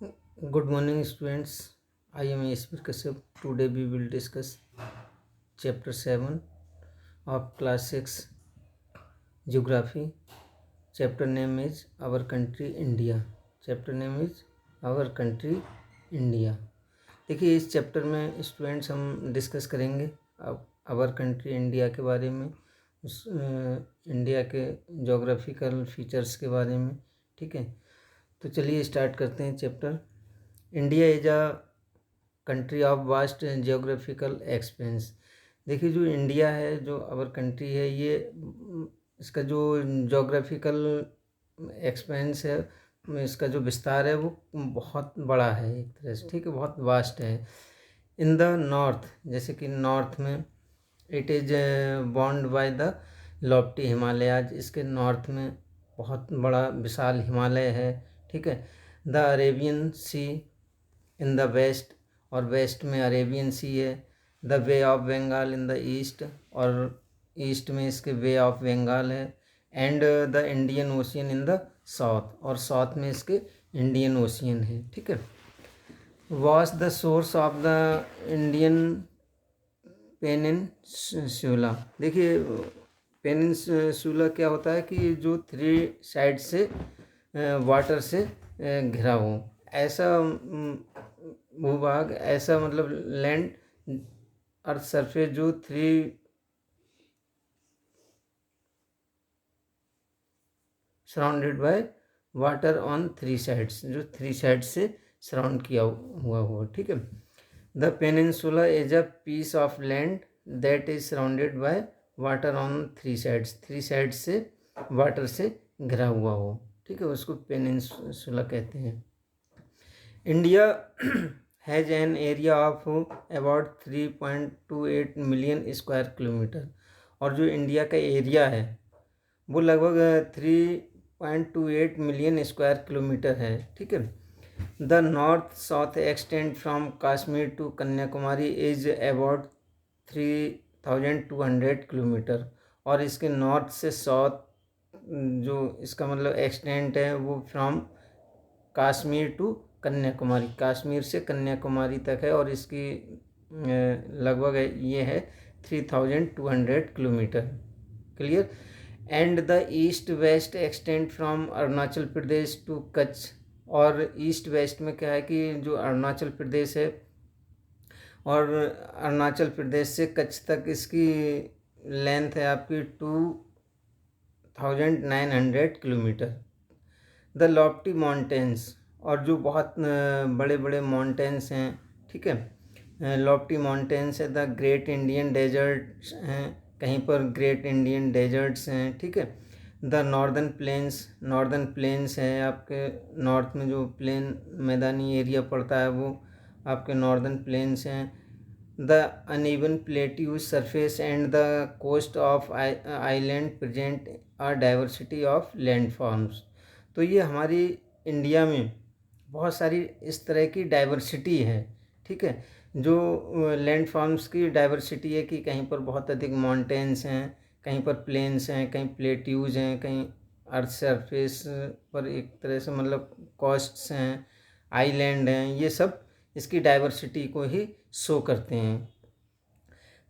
Good morning, students. I am S.P. Kashyap. Today we will discuss Chapter 7 of Class 6 Geography. Chapter name is Our Country India. Chapter name is Our Country India. देखिए, इस chapter में students हम discuss करेंगे अब our country India के बारे में, उस इंडिया के जोग्राफिकल फीचर्स के बारे में। ठीक है, तो चलिए स्टार्ट करते हैं chapter. India is a country of vast geographical expense. देखिए, जो इंडिया है, जो आवर कंट्री है, ये इसका जो जोग्राफिकल एक्सपेंस है, इसका जो विस्तार है वो बहुत बड़ा है एक तरह से। ठीक है, बहुत वास्ट है। इन द नॉर्थ, जैसे कि नॉर्थ में it is bound by the Lofty Himalayas. इसके नॉर्थ में बहुत बड़ा विशाल हिमालय है। ठीक है, the Arabian sea in the west, और वेस्ट में अरेबियन सी है। The bay of Bengal in the east, और ईस्ट में इसके वे ऑफ बंगाल है। And the Indian ocean in the south, और साउथ में इसके इंडियन ओशियन है। ठीक है, was the source of the Indian peninsula. देखिए, पेनिनसुला क्या होता है कि जो 3 साइड से वाटर से घिरा हो, ऐसा भूभाग, ऐसा मतलब लैंड, अर्थ सरफेस जो 3 surrounded by water on 3 sides, जो 3 साइड से सराउंड किया हुआ हो। ठीक है, the peninsula is a piece of land that is surrounded by water on 3 sides, 3 side से वाटर से घिरा हुआ हो। ठीक है, उसको पेनिनसुला कहते हैं। India has an area of about 3.28 million square kilometre, और जो इंडिया का एरिया है वो लगभग 3.28 मिलियन स्क्वायर किलोमीटर है। ठीक है, the north south extend from Kashmir to Kanyakumari is about 3,200 kilometre, और इसके नॉर्थ से साउथ जो इसका मतलब एक्सटेंट है वो फ्रॉम कश्मीर टू कन्याकुमारी, कश्मीर से कन्याकुमारी तक है, और इसकी लगभग ये है 3,200 kilometre. Clear. And the east west extend from Arunachal Pradesh to Kutch, और ईस्ट वेस्ट में क्या है कि जो अरुणाचल प्रदेश है, और अरुणाचल प्रदेश से कच्छ तक इसकी लेंथ है आपकी 2,900 किलोमीटर। द लॉफ्टी माउंटेन्स, और जो बहुत बड़े बड़े माउंटेन्स हैं। ठीक है, लॉफ्टी माउंटेन्स है। द ग्रेट इंडियन डेजर्ट्स हैं, कहीं पर ग्रेट इंडियन डेजर्ट्स हैं। ठीक है, द नॉर्दर्न प्लेन्स है, आपके नॉर्थ में जो प्लेन मैदानी एरिया पड़ता है वो आपके नॉर्दर्न प्लेन्स हैं। The uneven plateau surface and the coast of island present a diversity of land forms. तो ये हमारी इंडिया में बहुत सारी इस तरह की डाइवर्सिटी है। ठीक है, जो लैंड फॉर्म्स की डाइवर्सिटी है कि कहीं पर बहुत अधिक माउंटेन्स हैं, कहीं पर प्लेन्स हैं, कहीं प्लेट्यूज हैं, कहीं अर्थ सरफेस पर एक तरह से मतलब कोस्ट्स हैं, आइलैंड हैं। ये सब इसकी डाइवर्सिटी को ही शो करते हैं।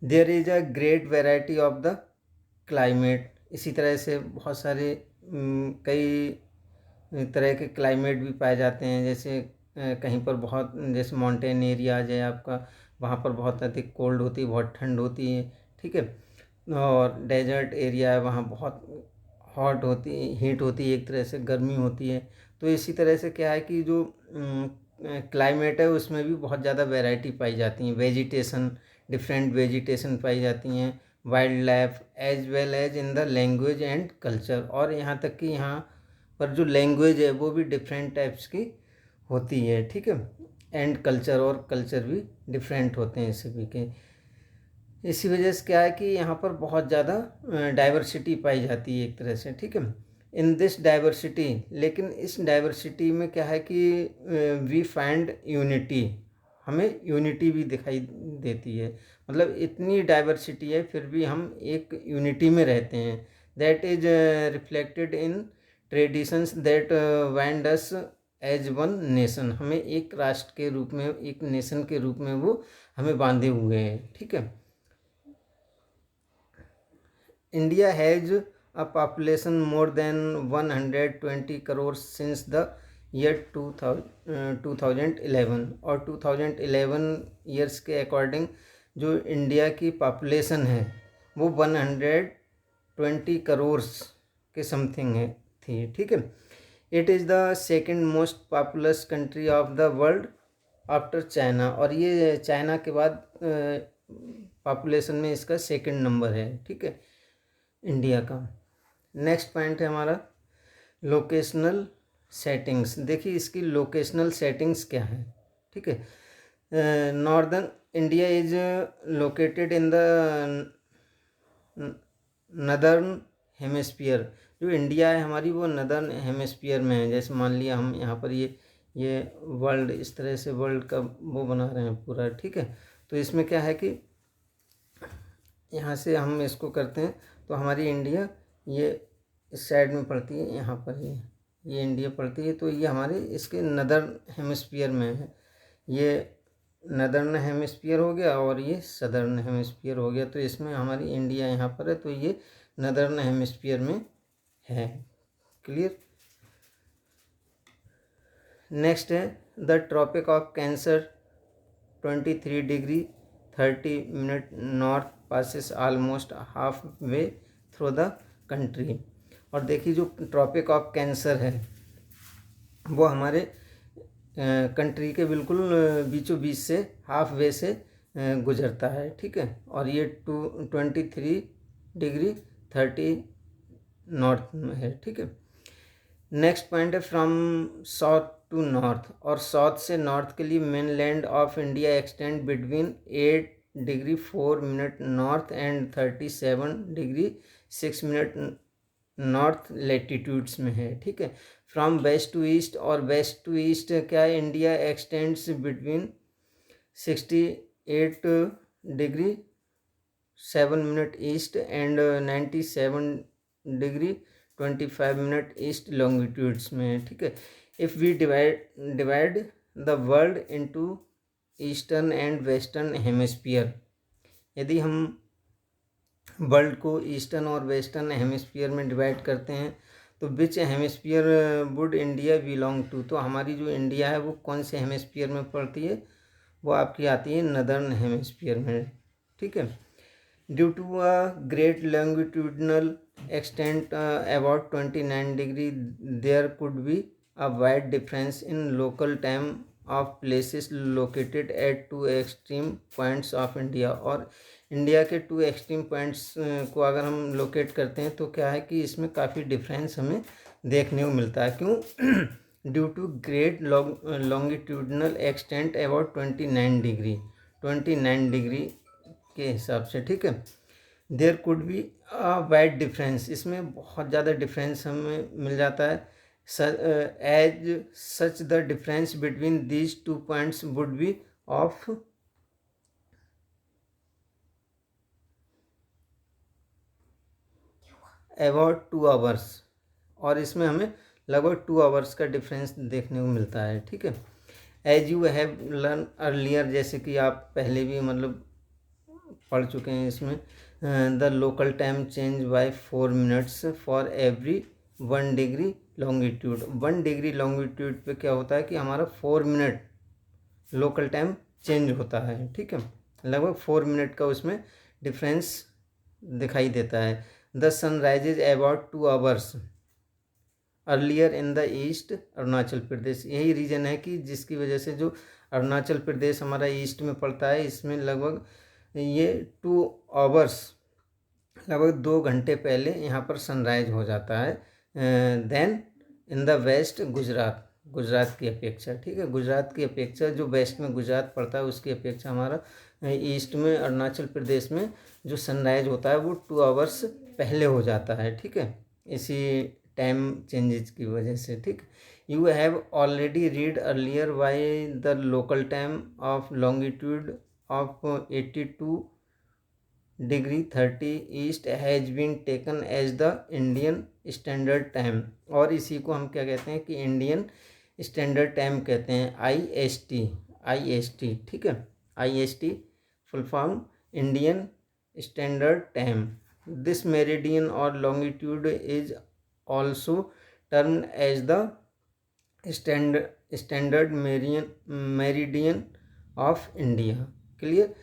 There is a great variety of the climate. इसी तरह से बहुत सारे कई तरह के क्लाइमेट भी पाए जाते हैं। जैसे कहीं पर बहुत, जैसे माउंटेन एरिया आ जाए आपका, वहाँ पर बहुत अधिक कोल्ड होती है, बहुत ठंड होती है। ठीक है, और डेजर्ट एरिया है, वहाँ बहुत हॉट होती है, हीट होती है, एक तरह से गर्मी होती है। तो इसी तरह से क्या है कि जो क्लाइमेट है उसमें भी बहुत ज़्यादा वैरायटी पाई जाती हैं। वेजिटेशन, डिफरेंट वेजिटेशन पाई जाती हैं, wild life as well as in the language and culture, और यहाँ तक कि यहाँ पर जो लैंग्वेज है वो भी डिफरेंट टाइप्स की होती है। ठीक है, एंड कल्चर, और कल्चर भी डिफरेंट होते हैं सभी के। इसी वजह से क्या है कि यहाँ पर बहुत ज़्यादा डाइवर्सिटी पाई जाती है एक तरह से। ठीक है, इन दिस डाइवर्सिटी, लेकिन इस डाइवर्सिटी में क्या है कि वी फाइंड यूनिटी, हमें यूनिटी भी दिखाई देती है। मतलब इतनी डाइवर्सिटी है फिर भी हम एक यूनिटी में रहते हैं। That is reflected in traditions that bind us as one nation, हमें एक राष्ट्र के रूप में, एक नेशन के रूप में वो हमें बांधे हुए हैं, ठीक है। India has a population more than 120 crores since the year 2011, और 2011 ईयर्स के अकॉर्डिंग जो इंडिया की पॉपुलेशन है वो 120 करोर्स के समथिंग है थी, ठीक है। It is the second most populous country of the world after China, और ये चाइना के बाद पॉपुलेशन में इसका सेकेंड नंबर है, ठीक है, इंडिया का। नेक्स्ट पॉइंट है हमारा लोकेशनल सेटिंग्स। देखिए इसकी लोकेशनल सेटिंग्स क्या है, ठीक है। Northern India is located in the northern hemisphere. जो इंडिया है हमारी वो नदर्न हेमिस्फीयर में है। जैसे मान लिया हम यहाँ पर ये वर्ल्ड, इस तरह से वर्ल्ड का वो बना रहे हैं पूरा, ठीक है। तो इसमें क्या है कि यहाँ से हम इसको करते हैं तो हमारी इंडिया ये इस साइड में पड़ती है, यहाँ पर ये इंडिया पड़ती है, तो ये हमारे इसके नदर्न हेमिस्फीयर में है। ये नदर्न हेमिस्फीयर हो गया और ये सदर्न हेमिस्फीयर हो गया, तो इसमें हमारी इंडिया यहाँ पर है, तो ये नदर्न हेमिस्फीयर में है। क्लियर। नेक्स्ट है the tropic of cancer 23 degree 30 minute north passes almost half way through the country. और देखिए जो ट्रॉपिक ऑफ कैंसर है वो हमारे कंट्री के बिल्कुल बीचों बीच से हाफ वे से गुजरता है, ठीक है। और ये 23 डिग्री 30 नॉर्थ में है, ठीक है। नेक्स्ट पॉइंट है फ्रॉम साउथ टू नॉर्थ, और साउथ से नॉर्थ के लिए main land of India extend between 8 degree 4 minute north and 37 degree 6 minute north latitudes में है, ठीक है। फ्रॉम वेस्ट टू ईस्ट, और वेस्ट टू ईस्ट क्या है, India extends between 68 degree 7 minute east and 97 degree 25 minute east longitudes में है, ठीक है। If we divide the world into eastern and western hemisphere, यदि हम वर्ल्ड को ईस्टर्न और वेस्टर्न हेमिस्फीयर में डिवाइड करते हैं तो which hemisphere would India belong to, तो हमारी जो इंडिया है वो कौन से हेमिस्फीयर में पड़ती है, वो आपकी आती है नदर्न हेमिस्फीयर में, ठीक है। Due to a great longitudinal extent about 29 degree there could be a wide difference in local time of places located at 2 extreme points of India. और इंडिया के 2 एक्सट्रीम पॉइंट्स को अगर हम लोकेट करते हैं तो क्या है कि इसमें काफ़ी डिफरेंस हमें देखने को मिलता है। क्यों? Due to great longitudinal extent about 29 degree के हिसाब से, ठीक है। There could be a wide difference, इसमें बहुत ज़्यादा डिफरेंस हमें मिल जाता है। As such the difference between these 2 points would be of about 2 hours, और इसमें हमें लगभग 2 आवर्स का डिफरेंस देखने को मिलता है, ठीक है। As you have learn earlier, जैसे कि आप पहले भी मतलब पढ़ चुके हैं इसमें, the local time change bye 4 minutes for every 1 degree longitude. 1 degree longitude पे क्या होता है कि हमारा 4 मिनट लोकल टाइम चेंज होता है, ठीक है। लगभग 4 मिनट का उसमें डिफरेंस दिखाई देता है। The sun rises about 2 hours earlier in the east Arunachal Pradesh. यही रीज़न है कि जिसकी वजह से जो अरुणाचल प्रदेश हमारा ईस्ट में पड़ता है, इसमें लगभग ये 2 आवर्स, लगभग 2 घंटे पहले यहाँ पर सनराइज हो जाता है then in the west Gujarat की अपेक्षा, ठीक है। गुजरात की अपेक्षा जो वेस्ट में गुजरात पड़ता है उसकी अपेक्षा हमारा ईस्ट में अरुणाचल प्रदेश में जो सनराइज होता है वो 2 आवर्स पहले हो जाता है, ठीक है, इसी टाइम चेंजेस की वजह से, ठीक। You have already read earlier by the local time of longitude of 82 degree 30 east has been taken as the Indian standard time. और इसी को हम क्या कहते हैं कि इंडियन स्टैंडर्ड टाइम कहते हैं, IST, ठीक है। IST full form Indian standard time. This meridian और longitude is also termed as the standard meridian of India. Clear.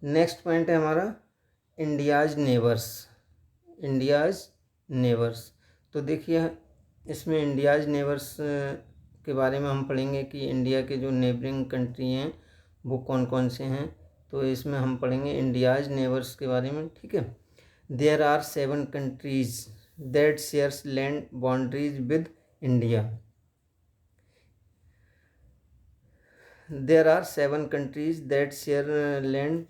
Next point है हमारा इंडियाज नेबर्स। तो देखिए इसमें इंडियाज नेबर्स के बारे में हम पढ़ेंगे कि इंडिया के जो नेबरिंग कंट्री हैं वो कौन कौन से हैं। तो इसमें हम पढ़ेंगे इंडियाज नेबर्स के बारे में, ठीक है। There are 7 countries that shares land boundaries with India. There are 7 countries that share land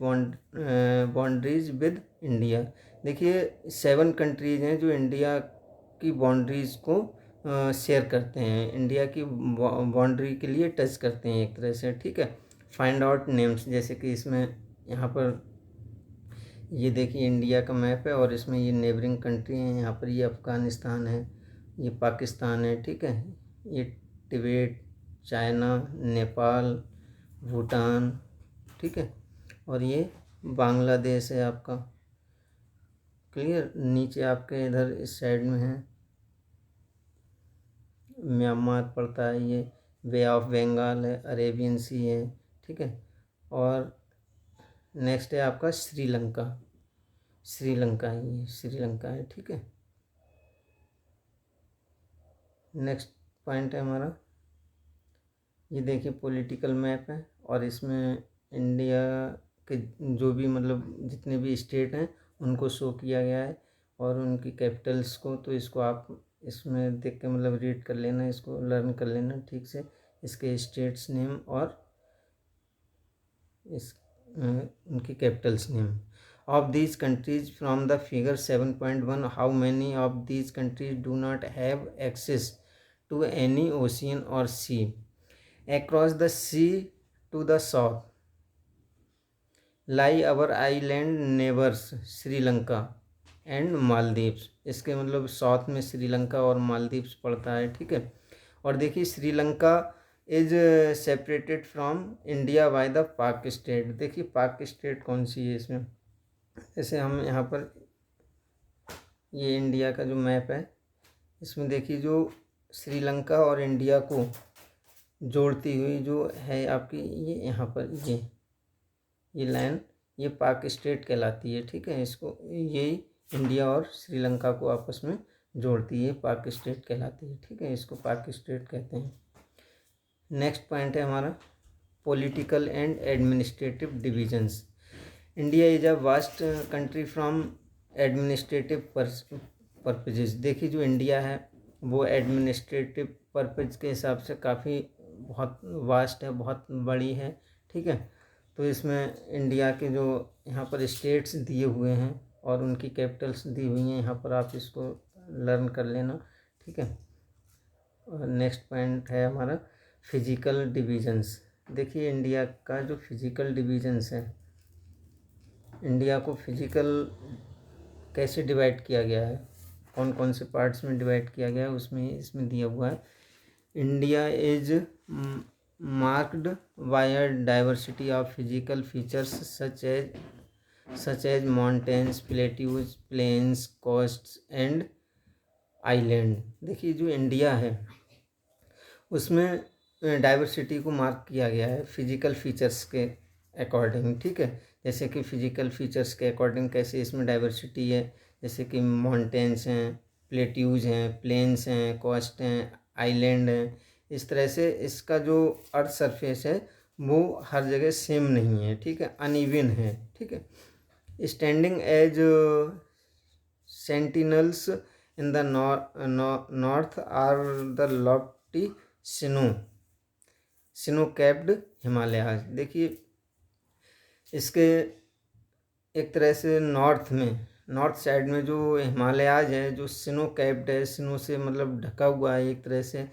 boundaries with India। देखिए 7 कंट्रीज हैं जो इंडिया की बाउंड्रीज़ को शेयर करते हैं, इंडिया की बाउंड्री के लिए टच करते हैं एक तरह से, ठीक है। फाइंड आउट नेम्स, जैसे कि इसमें यहाँ पर ये देखिए इंडिया का मैप है और इसमें ये नेबरिंग कंट्री हैं। यहाँ पर ये अफ़गानिस्तान है, ये पाकिस्तान है, ठीक है। ये तिब्बत, चाइना, नेपाल, भूटान, ठीक है। और ये बांग्लादेश है आपका। क्लियर। नीचे आपके इधर इस साइड में है म्यांमार पड़ता है, ये बे ऑफ बंगाल है, अरेबियन सी है, ठीक है। और नेक्स्ट है आपका श्रीलंका है, ये श्रीलंका है, ठीक है। नेक्स्ट पॉइंट है हमारा, ये देखिए पॉलिटिकल मैप है और इसमें इंडिया के जो भी मतलब जितने भी स्टेट हैं उनको शो किया गया है और उनकी कैपिटल्स को। तो इसको आप इसमें देख के मतलब रीड कर लेना, इसको लर्न कर लेना ठीक से, इसके स्टेट्स नेम और इस उनकी capitals name. Of these countries from the figure 7.1 how many of these countries do not have access to any ocean और sea across the sea to the south lie our island neighbors Sri Lanka and Maldives. इसके मतलब south में श्रीलंका और मालदीव्स पड़ता है, ठीक है। और देखिए Sri Lanka is separated from India by the पाक स्टेट। देखिए पाक स्टेट कौन सी है इसमें, जैसे हम यहाँ पर ये इंडिया का जो मैप है इसमें देखिए जो श्रीलंका और इंडिया को जोड़ती हुई जो है आपकी ये यहाँ पर ये लाइन ये पाक स्टेट कहलाती है, ठीक है। इसको यही इंडिया और श्रीलंका को आपस में जोड़ती है, पाक स्टेट कहलाती है, ठीक है। इसको पाक स्टेट कहते हैं। नेक्स्ट पॉइंट है हमारा political and administrative divisions. India is a vast country from administrative purposes. देखिए जो इंडिया है वो एडमिनिस्ट्रेटिव पर्पज के हिसाब से काफ़ी बहुत वास्ट है, बहुत बड़ी है, ठीक है। तो इसमें इंडिया के जो यहाँ पर स्टेट्स दिए हुए हैं और उनकी कैपिटल्स दी हुई हैं, यहाँ पर आप इसको लर्न कर लेना, ठीक है। और नेक्स्ट पॉइंट है हमारा फिजिकल डिविजन्स। देखिए इंडिया का जो फिजिकल डिविजन्स है, इंडिया को फिजिकल कैसे डिवाइड किया गया है, कौन कौन से पार्ट्स में डिवाइड किया गया है उसमें इसमें दिया हुआ है। India is marked by a diversity of physical features such as mountains, plateaus, plains, coasts and island. देखिए जो इंडिया है उसमें डाइवर्सिटी को मार्क किया गया है फिजिकल फीचर्स के अकॉर्डिंग, ठीक है। जैसे कि फिजिकल फीचर्स के अकॉर्डिंग कैसे इसमें डाइवर्सिटी है, जैसे कि माउंटेन्स हैं, प्लेट्यूज हैं, प्लेन्स हैं, कोस्ट हैं, आइलैंड हैं। इस तरह से इसका जो अर्थ सरफेस है वो हर जगह सेम नहीं है, ठीक है, अनइवन है, ठीक है। Standing as sentinels in the north are the lofty snow capped Himalayas. देखिए इसके एक तरह से नॉर्थ साइड में जो हिमालयाज है जो स्नो कैप्ड है, स्नो से मतलब ढका हुआ है एक तरह से,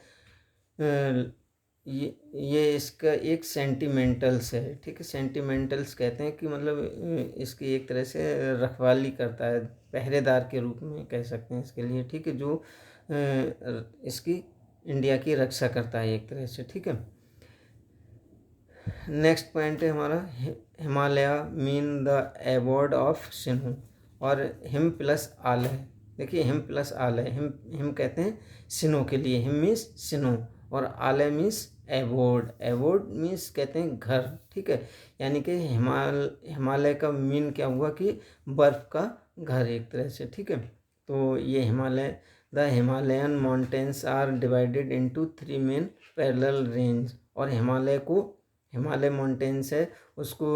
ये इसका एक सेंटिमेंटल्स है, ठीक है। सेंटिमेंटल्स कहते हैं कि मतलब इसकी एक तरह से रखवाली करता है, पहरेदार के रूप में कह सकते हैं इसके लिए, ठीक है। जो इसकी इंडिया की रक्षा करता है एक तरह से, ठीक है। नेक्स्ट पॉइंट है हमारा Himalaya mean the abode of snow, और हिम प्लस आलय। देखिए हिम प्लस आलय, हिम कहते हैं सिन्हू के लिए, हिम मीन्स सिन्हू, और आलय मीन्स एबोर्ड। एबोर्ड मीन्स कहते हैं घर, ठीक है। यानी कि हिमालय का मीन क्या हुआ कि बर्फ़ का घर एक तरह से, ठीक है। तो ये Himalaya, the Himalayan mountains are divided into 3 main parallel range, और हिमालय माउंटेन्स है उसको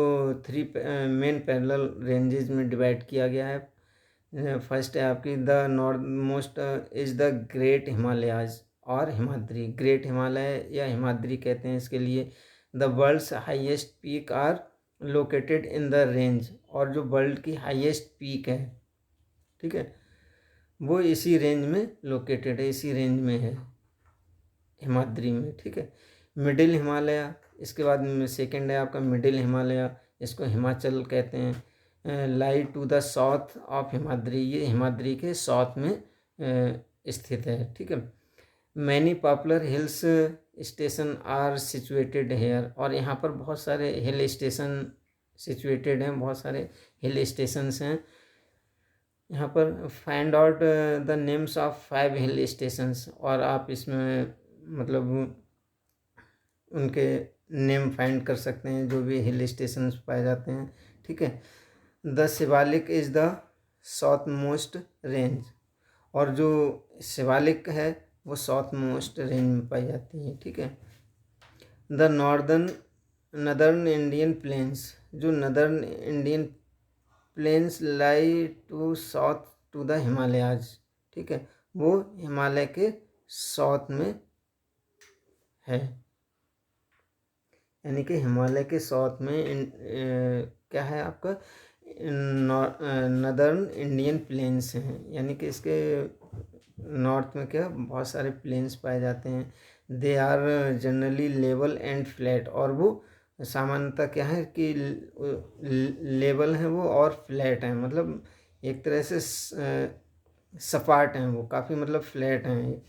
3 मेन पैरेलल रेंजेस में डिवाइड किया गया है। फर्स्ट है आपकी the north most is the great Himalayas और हिमाद्री। ग्रेट हिमालय या हिमाद्री कहते हैं इसके लिए। The world's highest peak are located in the range, और जो वर्ल्ड की हाईएस्ट पीक है, ठीक है, वो इसी रेंज में लोकेटेड है, इसी रेंज में है, हिमाद्री में, ठीक है। मिडिल हिमालय, इसके बाद सेकंड है आपका मिडिल हिमालय, इसको हिमाचल कहते हैं। Lie to the south of Himadri, ये हिमाद्री के साउथ में स्थित है, ठीक है। Many popular hills station are situated here, और यहाँ पर बहुत सारे हिल स्टेशन सिचुएटेड हैं, बहुत सारे हिल स्टेशंस हैं यहाँ पर। Find out the names of 5 hill stations, और आप इसमें मतलब उनके नेम फाइंड कर सकते हैं जो भी हिल स्टेशंस पाए जाते हैं, ठीक है। The Shivalik is the south most range, और जो शिवालिक है वो साउथ मोस्ट रेंज में पाई जाती है, ठीक है। द नदर्न इंडियन प्लेन्स, जो northern Indian plains lie to south to the Himalayas, ठीक है, वो हिमालय के साउथ में है। यानी कि हिमालय के साउथ में क्या है आपका नदर्न इंडियन प्लेन्स हैं, यानी कि इसके नॉर्थ में क्या बहुत सारे प्लेन्स पाए जाते हैं। They are generally level and flat, और वो सामान्यतः क्या है कि लेवल हैं वो और फ्लैट हैं, मतलब एक तरह से सपाट हैं, वो काफ़ी मतलब फ्लैट हैं,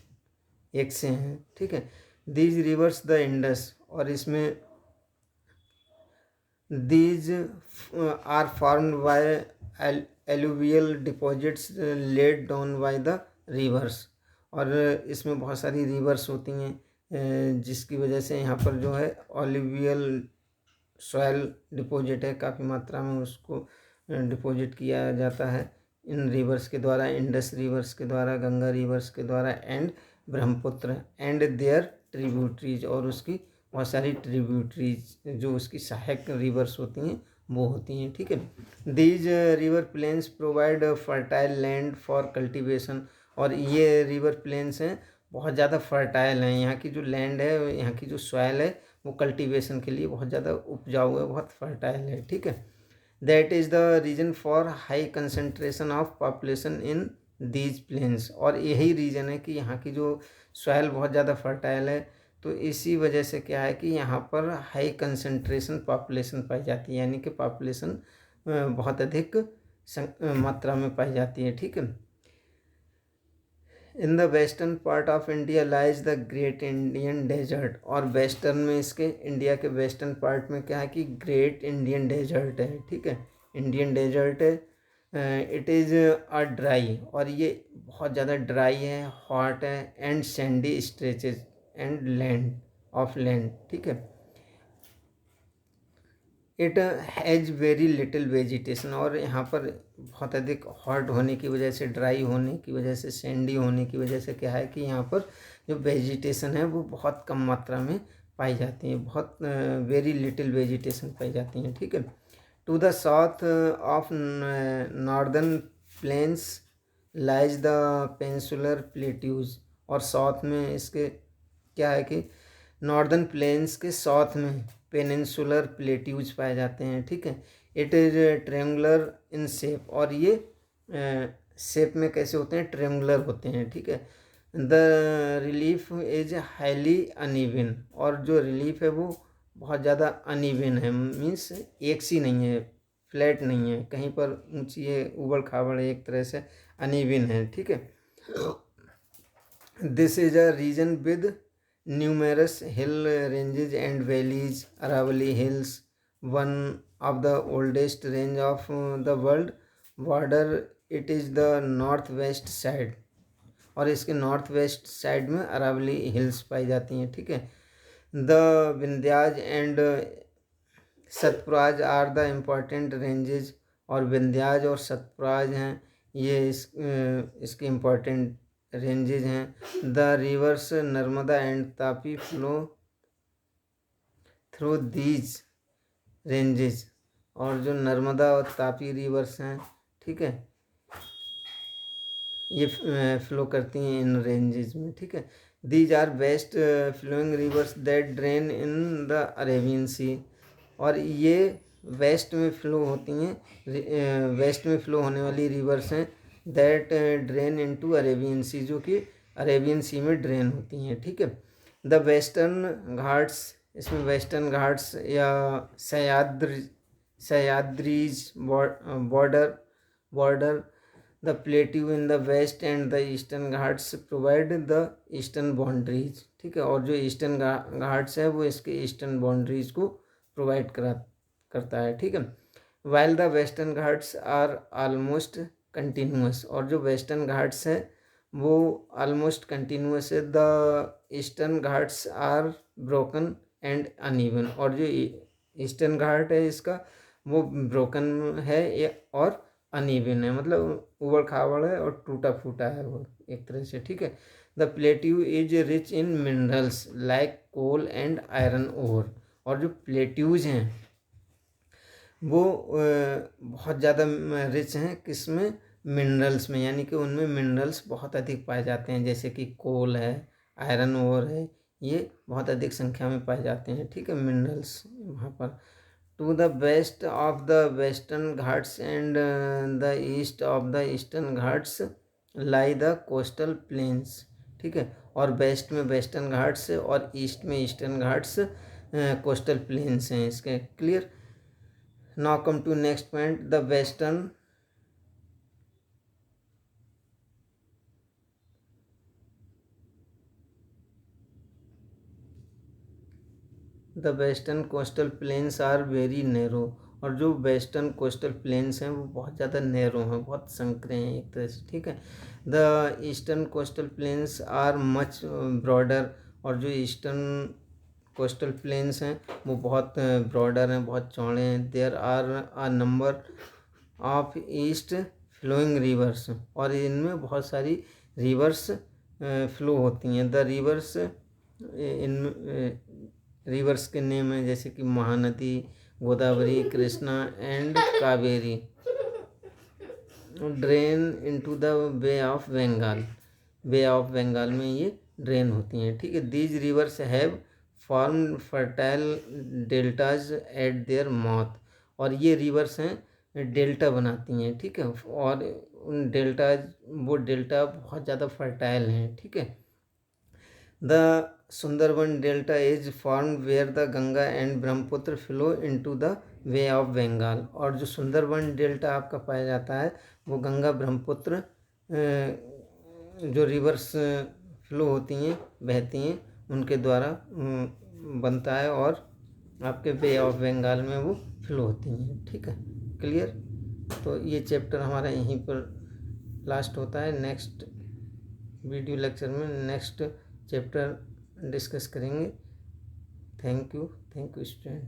एक से हैं, ठीक है। दीज रिवर्स द इंडस, और इसमें these are formed by alluvial deposits laid down by the rivers, और इसमें बहुत सारी रिवर्स होती हैं जिसकी वजह से यहाँ पर जो है alluvial सॉयल डिपॉजिट है, काफ़ी मात्रा में उसको डिपॉजिट किया जाता है इन रिवर्स के द्वारा, इंडस रिवर्स के द्वारा, गंगा रिवर्स के द्वारा, and Brahmaputra and their tributaries, और उसकी बहुत सारी ट्रिब्यूटरीज जो उसकी सहायक रिवर्स होती हैं वो होती हैं, ठीक है। These river plains provide fertile land for cultivation, और ये रिवर प्लेन्स हैं बहुत ज़्यादा फर्टाइल हैं, यहाँ की जो लैंड है, यहाँ की जो सॉयल है वो कल्टीवेशन के लिए बहुत ज़्यादा उपजाऊ है, बहुत फर्टाइल है, ठीक है। That is the reason for high concentration of population in these plains, और यही रीज़न है कि यहाँ की जो सॉयल बहुत ज़्यादा फर्टाइल है, तो इसी वजह से क्या है कि यहाँ पर हाई कंसंट्रेशन पॉपुलेशन पाई जाती है, यानी कि पॉपुलेशन बहुत अधिक मात्रा में पाई जाती है, ठीक है। In the western part of India lies the great Indian desert, और वेस्टर्न में इसके इंडिया के वेस्टर्न पार्ट में क्या है कि ग्रेट इंडियन डेजर्ट है, ठीक है, इंडियन डेजर्ट है। इट इज़ अ ड्राई, और ये बहुत ज़्यादा ड्राई है, हॉट है, and Sandy stretches and land of land, ठीक है। It has very little vegetation, और यहाँ पर बहुत अधिक हॉट होने की वजह से, ड्राई होने की वजह से, सैंडी होने की वजह से क्या है कि यहाँ पर जो वेजिटेशन है वो बहुत कम मात्रा में पाई जाती है, बहुत वेरी लिटिल वेजिटेशन पाई जाती हैं, ठीक है। To the south of northern plains lies the peninsular plateaus, और साउथ में इसके क्या है कि नॉर्दर्न प्लेन्स के साउथ में पेनिनसुलर प्लेट्यूज पाए जाते हैं, ठीक है। It is triangular in shape, और ये शेप में कैसे होते हैं, ट्रेंगुलर होते हैं, ठीक है। The relief is highly uneven, और जो रिलीफ है वो बहुत ज़्यादा अनइवन है, मीन्स एक सी नहीं है, फ्लैट नहीं है, कहीं पर ऊंची है, उबड़ खाबड़, एक तरह से अनइवन है, ठीक है। This is a region with numerous hill ranges and valleys. Aravalli Hills, one of the oldest range of the world, border it is the northwest side, और इसके नॉर्थ वेस्ट साइड में अरावली हिल्स पाई जाती हैं, ठीक है। The Vindhyas and Satpuras are the important ranges, और विंध्याज और सतपुराज हैं ये इसके इम्पॉर्टेंट रेंजेज हैं। The rivers Narmada and Tapi flow through these ranges, और जो नर्मदा और तापी रिवर्स हैं, ठीक है, ये फ्लो करती हैं इन रेंजेस में, ठीक है। These are west flowing rivers that drain in the Arabian sea, और ये वेस्ट में फ्लो होती हैं, वेस्ट में फ्लो होने वाली रिवर्स हैं दैट ड्रेन इनटू अरेबियन सी, जो कि अरेबियन सी में ड्रेन होती हैं, ठीक है। द वेस्टर्न घाट्स, इसमें वेस्टर्न घाट्स या Sahyadris border the plateau in the west and the eastern Ghats provide the eastern boundaries, ठीक है, और जो ईस्टर्न घाट्स है वो इसके ईस्टर्न बाउंड्रीज को प्रोवाइड करता है, ठीक है। While the western Ghats are almost continuous, और जो वेस्टर्न घाट्स है वो ऑलमोस्ट कंटिन्यूअस है। The eastern Ghats are broken and uneven, और जो ईस्टर्न घाट है इसका वो ब्रोकन है और अनइवन है, मतलब उबड़ खाबड़ है और टूटा फूटा है वो एक तरह से, ठीक है। The plateau is rich in minerals like coal and iron ore, और जो प्लेट्यूज हैं वो बहुत ज़्यादा रिच हैं किस में, मिनरल्स में, यानी कि उनमें मिनरल्स बहुत अधिक पाए जाते हैं, जैसे कि कोल है, आयरन ओर है, ये बहुत अधिक संख्या में पाए जाते हैं, ठीक है, मिनरल्स वहाँ पर। To the west of the western Ghats and the east of the eastern Ghats lie the coastal plains, ठीक है, और वेस्ट में वेस्टर्न घाट्स और ईस्ट में ईस्टर्न घाट्स कोस्टल प्लेन्स हैं इसके, clear. Now come to next point, the western coastal plains are very narrow, और जो वेस्टर्न कोस्टल प्लेन्स हैं वो बहुत ज़्यादा नैरो हैं, बहुत संकरे हैं एक तरह से, ठीक है। The eastern coastal plains are much broader, और जो ईस्टर्न कोस्टल प्लेन्स हैं वो बहुत ब्रॉडर हैं, बहुत चौड़े हैं। There are a number of east flowing rivers, और इनमें बहुत सारी रिवर्स फ्लो होती हैं। द रिवर्स इन रिवर्स के नेम है जैसे कि Mahanadi, Godavari, Krishna and Kaveri, drain into the bay of Bengal, bay of Bengal में ये ड्रेन होती हैं, ठीक है। These rivers have form fertile deltas at their mouth, और ये रिवर्स हैं डेल्टा बनाती हैं, ठीक है, और उन डेल्टाज वो डेल्टा बहुत ज़्यादा फर्टाइल हैं, ठीक है। The Sundarban delta is form where the Ganga and Brahmaputra flow into the bay of Bengal, और जो सुंदरबन डेल्टा आपका पाया जाता है वो गंगा ब्रह्मपुत्र जो रिवर्स फ्लो होती हैं, बहती हैं, उनके द्वारा बनता है, और आपके बे ऑफ बंगाल में वो फ्लो होती हैं, ठीक है, क्लियर। तो ये चैप्टर हमारा यहीं पर लास्ट होता है। नेक्स्ट वीडियो लेक्चर में नेक्स्ट चैप्टर डिस्कस करेंगे। Thank you student.